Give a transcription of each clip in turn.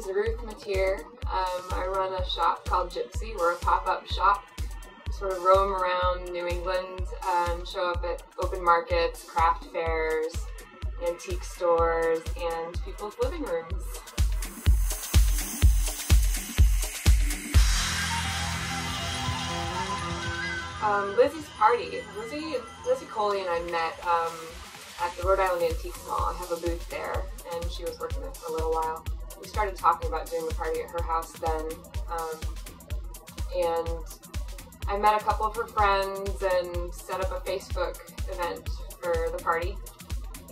name's Ruth Meteer. I run a shop called Gypsy. We're a pop-up shop. We sort of roam around New England, show up at open markets, craft fairs, antique stores, and people's living rooms. Lizzy's party. Lizzy Coley and I met at the Rhode Island Antique Mall. I have a booth there, and she was working there for a little while. We started talking about doing the party at her house then, and I met a couple of her friends and set up a Facebook event for the party,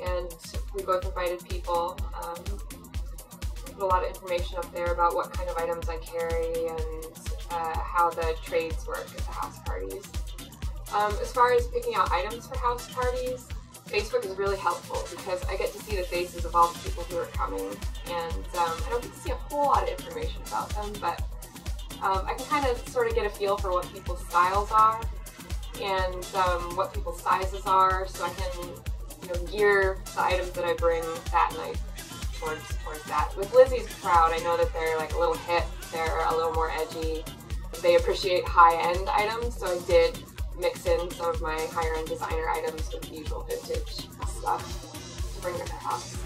and we both invited people. Put a lot of information up there about what kind of items I carry and how the trades work at the house parties. As far as picking out items for house parties, Facebook is really helpful because I get to see the faces of all the people who are coming, and I don't get to see a whole lot of information about them, but I can kind of sort of get a feel for what people's styles are and what people's sizes are, so I can gear the items that I bring that night towards that. With Lizzy's crowd, I know that they're like a little hip, they're a little more edgy, they appreciate high-end items, so I did mix in some of my higher-end designer items with the usual vintage stuff to bring to their house.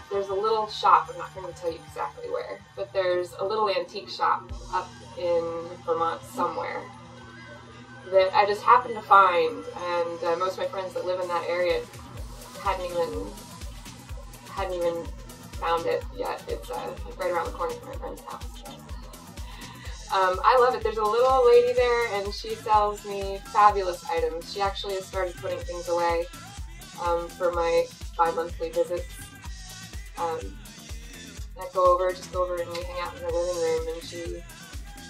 There's a little shop, I'm not going to tell you exactly where, but there's a little antique shop up in Vermont somewhere that I just happened to find, and most of my friends that live in that area hadn't even found it yet. It's right around the corner from my friend's house. I love it. There's a little lady there, and she sells me fabulous items. She actually has started putting things away for my bi-monthly visits. I just go over and we hang out in her living room, and she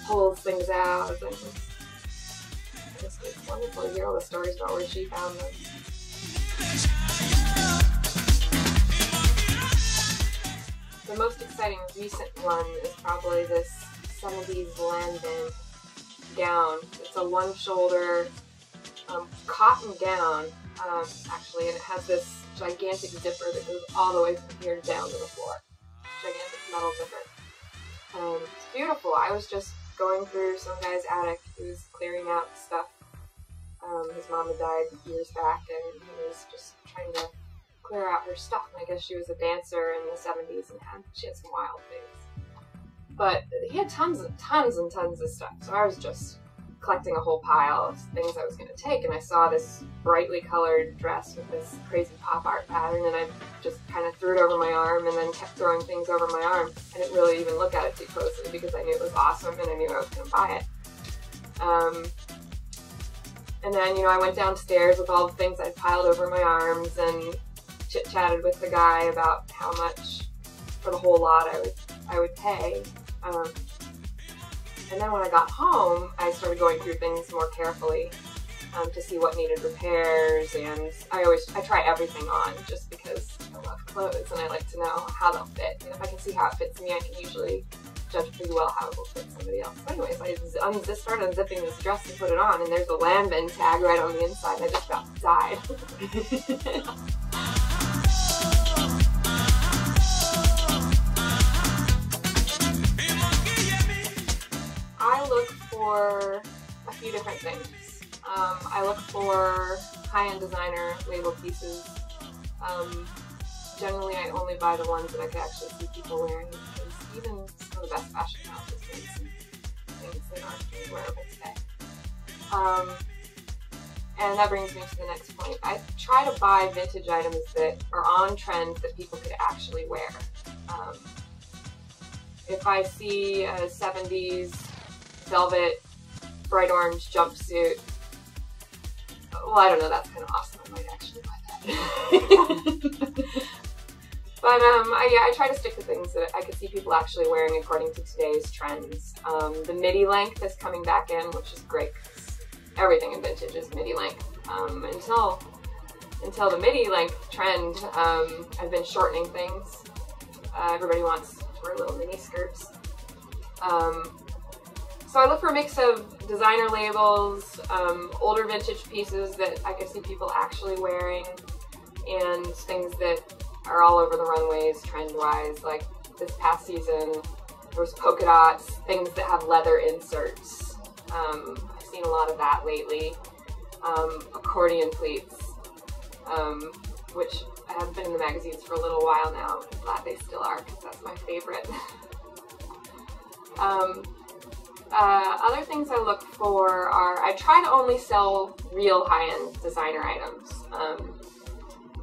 pulls things out, and it's wonderful to hear all the stories about where she found them. The most exciting recent one is probably this 70s Landon gown. It's a one-shoulder cotton gown, actually, and it has this gigantic zipper that goes all the way from here down to the floor. Gigantic metal zipper. It's beautiful. I was just going through some guy's attic. He was clearing out stuff. His mom had died years back, and he was just trying to clear out her stuff. And I guess she was a dancer in the 70s, and she had some wild things. But he had tons and tons of stuff, so I was just collecting a whole pile of things I was going to take, and I saw this brightly colored dress with this crazy pop art pattern, and I just kind of threw it over my arm and then kept throwing things over my arm. I didn't really even look at it too closely because I knew it was awesome and I knew I was going to buy it. And then, I went downstairs with all the things I'd piled over my arms and chit-chatted with the guy about how much for the whole lot I would pay. And then when I got home, I started going through things more carefully to see what needed repairs, and I try everything on just because I love clothes and I like to know how they'll fit. And if I can see how it fits me, I can usually judge pretty well how it will fit somebody else. So anyways, I started unzipping this dress and put it on, and there's a Lanvin tag right on the inside, and I just about died. I look for a few different things. I look for high-end designer label pieces. Generally, I only buy the ones that I can actually see people wearing, because even some of the best fashion houses make some things that aren't really wearable today. And that brings me to the next point. I try to buy vintage items that are on trend that people could actually wear. If I see a 70s velvet bright orange jumpsuit, well, I don't know, that's kind of awesome. I might actually buy that. But yeah, I try to stick to things that I could see people actually wearing according to today's trends. The midi length is coming back in, which is great because everything in vintage is midi length. Until the midi length trend, I've been shortening things. Everybody wants to wear little mini skirts. So I look for a mix of designer labels, older vintage pieces that I could see people actually wearing, and things that are all over the runways trend-wise. Like this past season, there was polka dots, things that have leather inserts. I've seen a lot of that lately. Accordion pleats, which have been in the magazines for a little while now. I'm glad they still are, because that's my favorite. Other things I look for are, I try to only sell real high-end designer items.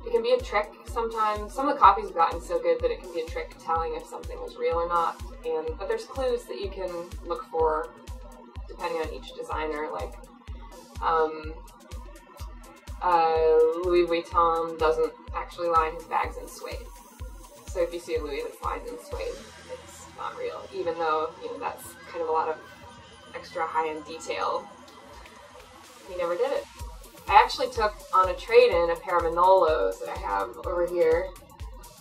It can be a trick sometimes. Some of the copies have gotten so good that it can be a trick telling if something was real or not. But there's clues that you can look for depending on each designer. Like Louis Vuitton doesn't actually line his bags in suede. So if you see a Louis that's lined in suede, it's not real, even though, you know, that's kind of a lot of extra high-end detail. He never did it. I actually took on a trade-in a pair of Manolos that I have over here,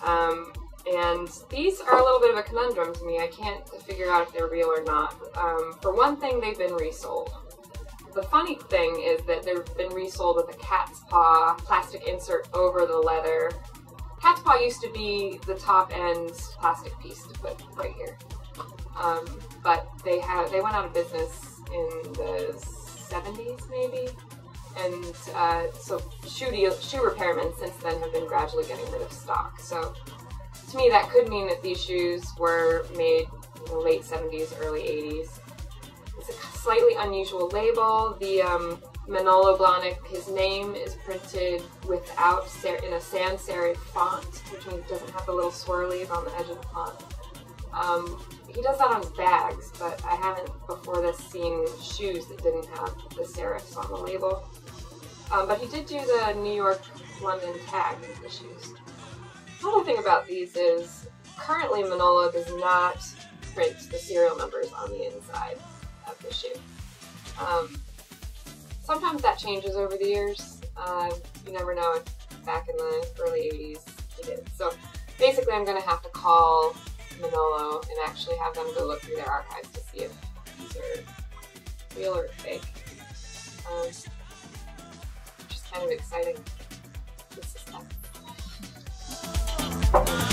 and these are a little bit of a conundrum to me. I can't figure out if they're real or not. For one thing, they've been resold. The funny thing is that they've been resold with a cat's paw plastic insert over the leather. Cat's paw used to be the top-end plastic piece to put right here, but they went out of business in the 70s maybe. And so shoe repairmen since then have been gradually getting rid of stock. So to me, that could mean that these shoes were made in the late 70s, early 80s. It's a slightly unusual label. The Manolo Blahnik, his name is printed without in a sans serif font, which means it doesn't have the little swirlies on the edge of the font. He does that on his bags, but I haven't before this seen shoes that didn't have the serifs on the label. But he did do the New York, London tag with the shoes. Another thing about these is, currently Manolo does not print the serial numbers on the inside of the shoe. Sometimes that changes over the years. You never know if back in the early 80s he did. So basically I'm going to have to call Manolo and actually have them go look through their archives to see if these are real or fake. Which is kind of exciting. This is that.